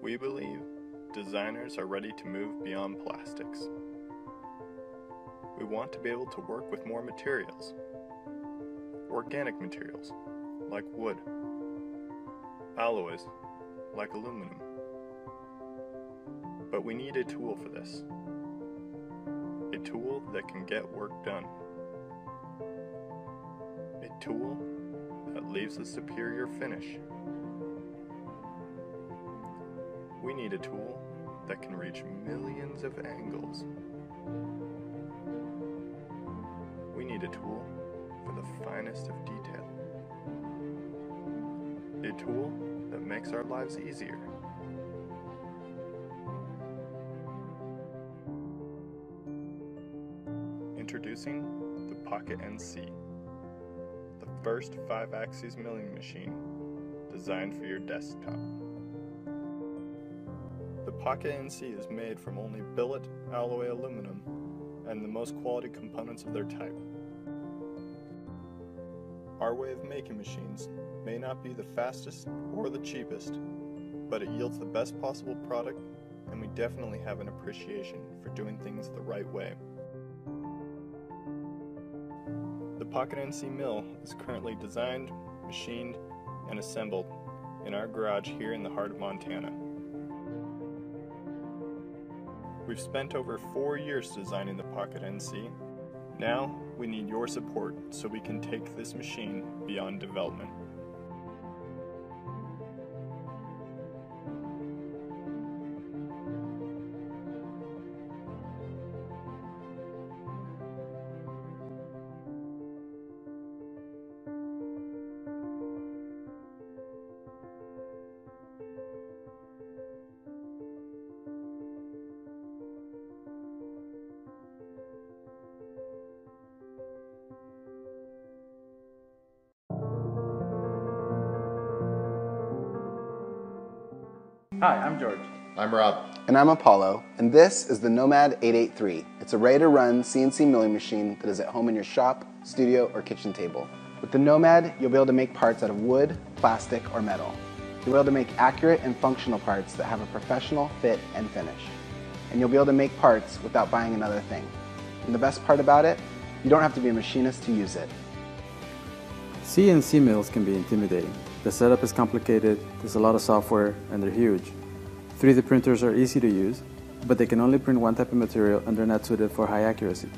We believe designers are ready to move beyond plastics. We want to be able to work with more materials. Organic materials, like wood. Alloys, like aluminum. But we need a tool for this. A tool that can get work done. A tool that leaves a superior finish. We need a tool that can reach millions of angles. We need a tool for the finest of detail. A tool that makes our lives easier. Introducing the Pocket NC, the first 5-axis milling machine designed for your desktop. The Pocket NC is made from only billet alloy aluminum and the most quality components of their type. Our way of making machines may not be the fastest or the cheapest, but it yields the best possible product, and we definitely have an appreciation for doing things the right way. The Pocket NC mill is currently designed, machined, and assembled in our garage here in the heart of Montana. We've spent over 4 years designing the Pocket NC. Now, we need your support so we can take this machine beyond development. Hi, I'm George. I'm Rob. And I'm Apollo, and this is the Nomad 883. It's a ready-to-run CNC milling machine that is at home in your shop, studio, or kitchen table. With the Nomad, you'll be able to make parts out of wood, plastic, or metal. You'll be able to make accurate and functional parts that have a professional fit and finish. And you'll be able to make parts without buying another thing. And the best part about it, you don't have to be a machinist to use it. CNC mills can be intimidating. The setup is complicated, there's a lot of software, and they're huge. 3D printers are easy to use, but they can only print one type of material and they're not suited for high accuracy.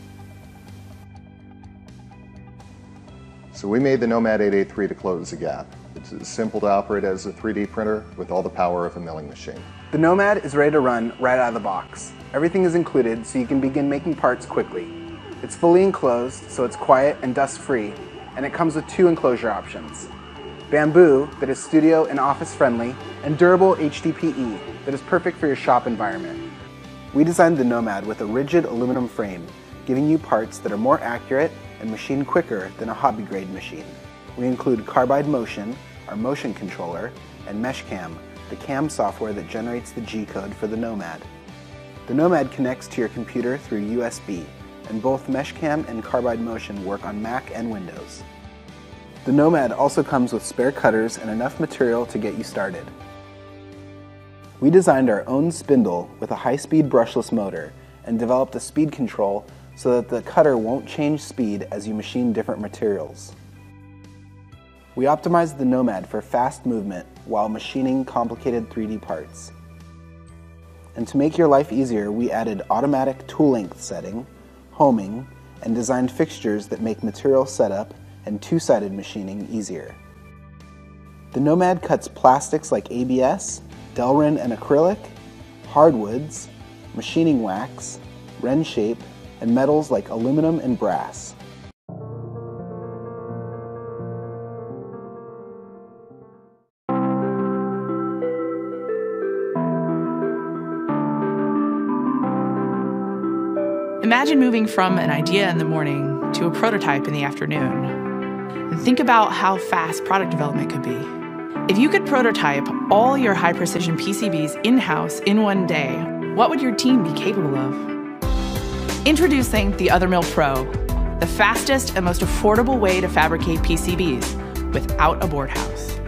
So we made the Nomad 883 to close the gap. It's simple to operate as a 3D printer with all the power of a milling machine. The Nomad is ready to run right out of the box. Everything is included so you can begin making parts quickly. It's fully enclosed, so it's quiet and dust-free, and it comes with 2 enclosure options. Bamboo, that is studio and office friendly, and durable HDPE, that is perfect for your shop environment. We designed the Nomad with a rigid aluminum frame, giving you parts that are more accurate and machined quicker than a hobby grade machine. We include Carbide Motion, our motion controller, and Meshcam, the CAM software that generates the G-code for the Nomad. The Nomad connects to your computer through USB, and both Meshcam and Carbide Motion work on Mac and Windows. The Nomad also comes with spare cutters and enough material to get you started. We designed our own spindle with a high-speed brushless motor and developed a speed control so that the cutter won't change speed as you machine different materials. We optimized the Nomad for fast movement while machining complicated 3D parts. And to make your life easier, we added automatic tool length setting, homing, and designed fixtures that make material setup and 2-sided machining easier. The Nomad cuts plastics like ABS, Delrin and acrylic, hardwoods, machining wax, Ren shape, and metals like aluminum and brass. Imagine moving from an idea in the morning to a prototype in the afternoon. And think about how fast product development could be. If you could prototype all your high-precision PCBs in-house in one day, what would your team be capable of? Introducing the Other Mill Pro, the fastest and most affordable way to fabricate PCBs without a board house.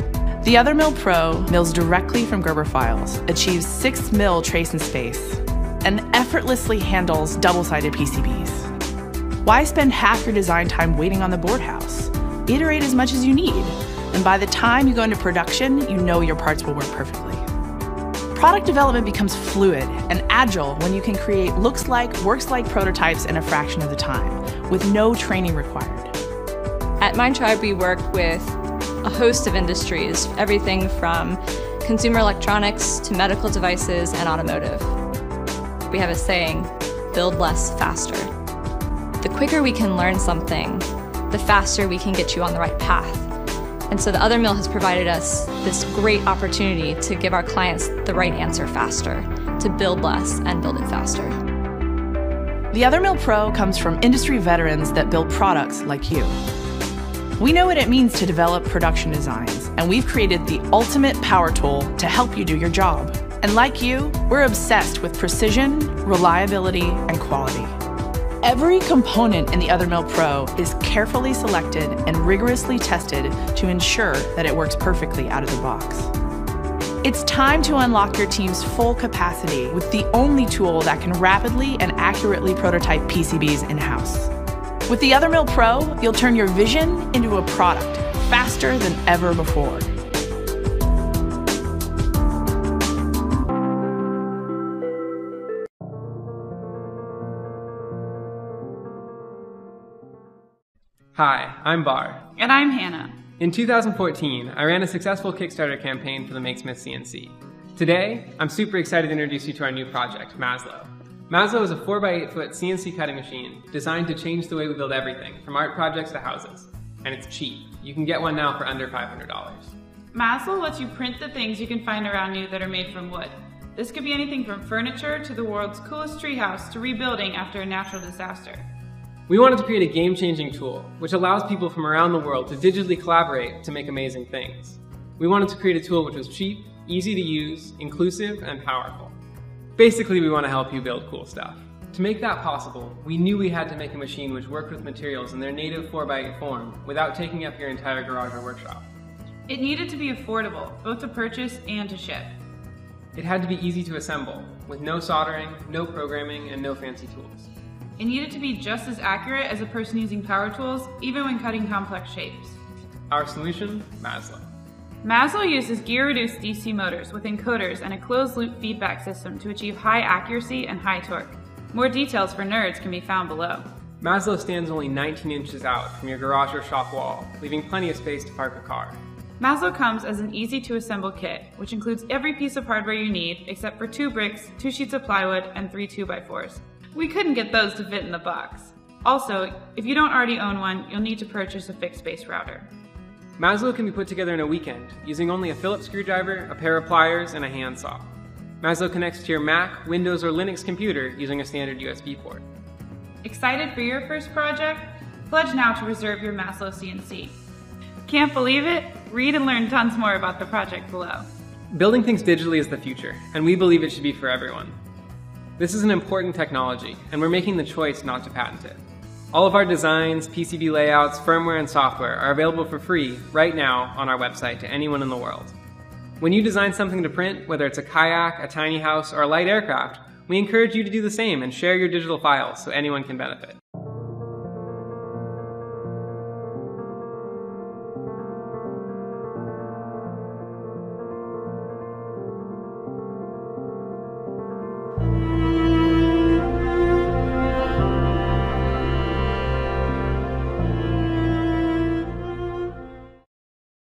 The Other Mill Pro mills directly from Gerber files, achieves 6 mil tracing space, and effortlessly handles double-sided PCBs. Why spend half your design time waiting on the board house? Iterate as much as you need, and by the time you go into production, you know your parts will work perfectly. Product development becomes fluid and agile when you can create looks like, works like prototypes in a fraction of the time, with no training required. At Mindtribe, we work with a host of industries, everything from consumer electronics to medical devices and automotive. We have a saying, build less, faster. The quicker we can learn something, the faster we can get you on the right path. And so the Other Mill has provided us this great opportunity to give our clients the right answer faster, to build less and build it faster. The Other Mill Pro comes from industry veterans that build products like you. We know what it means to develop production designs, and we've created the ultimate power tool to help you do your job. And like you, we're obsessed with precision, reliability, and quality. Every component in the Other Mill Pro is carefully selected and rigorously tested to ensure that it works perfectly out of the box. It's time to unlock your team's full capacity with the only tool that can rapidly and accurately prototype PCBs in-house. With the Other Mill Pro, you'll turn your vision into a product faster than ever before. Hi, I'm Bar. And I'm Hannah. In 2014, I ran a successful Kickstarter campaign for the MakeSmith CNC. Today, I'm super excited to introduce you to our new project, Maslow. Maslow is a 4x8 foot CNC cutting machine designed to change the way we build everything, from art projects to houses. And it's cheap. You can get one now for under $500. Maslow lets you print the things you can find around you that are made from wood. This could be anything from furniture to the world's coolest treehouse to rebuilding after a natural disaster. We wanted to create a game-changing tool, which allows people from around the world to digitally collaborate to make amazing things. We wanted to create a tool which was cheap, easy to use, inclusive, and powerful. Basically, we want to help you build cool stuff. To make that possible, we knew we had to make a machine which worked with materials in their native 4x8 form without taking up your entire garage or workshop. It needed to be affordable, both to purchase and to ship. It had to be easy to assemble, with no soldering, no programming, and no fancy tools. It needed to be just as accurate as a person using power tools, even when cutting complex shapes. Our solution? Maslow. Maslow uses gear-reduced DC motors with encoders and a closed-loop feedback system to achieve high accuracy and high torque. More details for nerds can be found below. Maslow stands only 19 inches out from your garage or shop wall, leaving plenty of space to park a car. Maslow comes as an easy-to-assemble kit, which includes every piece of hardware you need except for 2 bricks, 2 sheets of plywood, and 3 2x4s. We couldn't get those to fit in the box. Also, if you don't already own one, you'll need to purchase a fixed-base router. Maslow can be put together in a weekend using only a Phillips screwdriver, a pair of pliers, and a handsaw. Maslow connects to your Mac, Windows, or Linux computer using a standard USB port. Excited for your first project? Pledge now to reserve your Maslow CNC. Can't believe it? Read and learn tons more about the project below. Building things digitally is the future, and we believe it should be for everyone. This is an important technology, and we're making the choice not to patent it. All of our designs, PCB layouts, firmware, and software are available for free right now on our website to anyone in the world. When you design something to print, whether it's a kayak, a tiny house, or a light aircraft, we encourage you to do the same and share your digital files so anyone can benefit.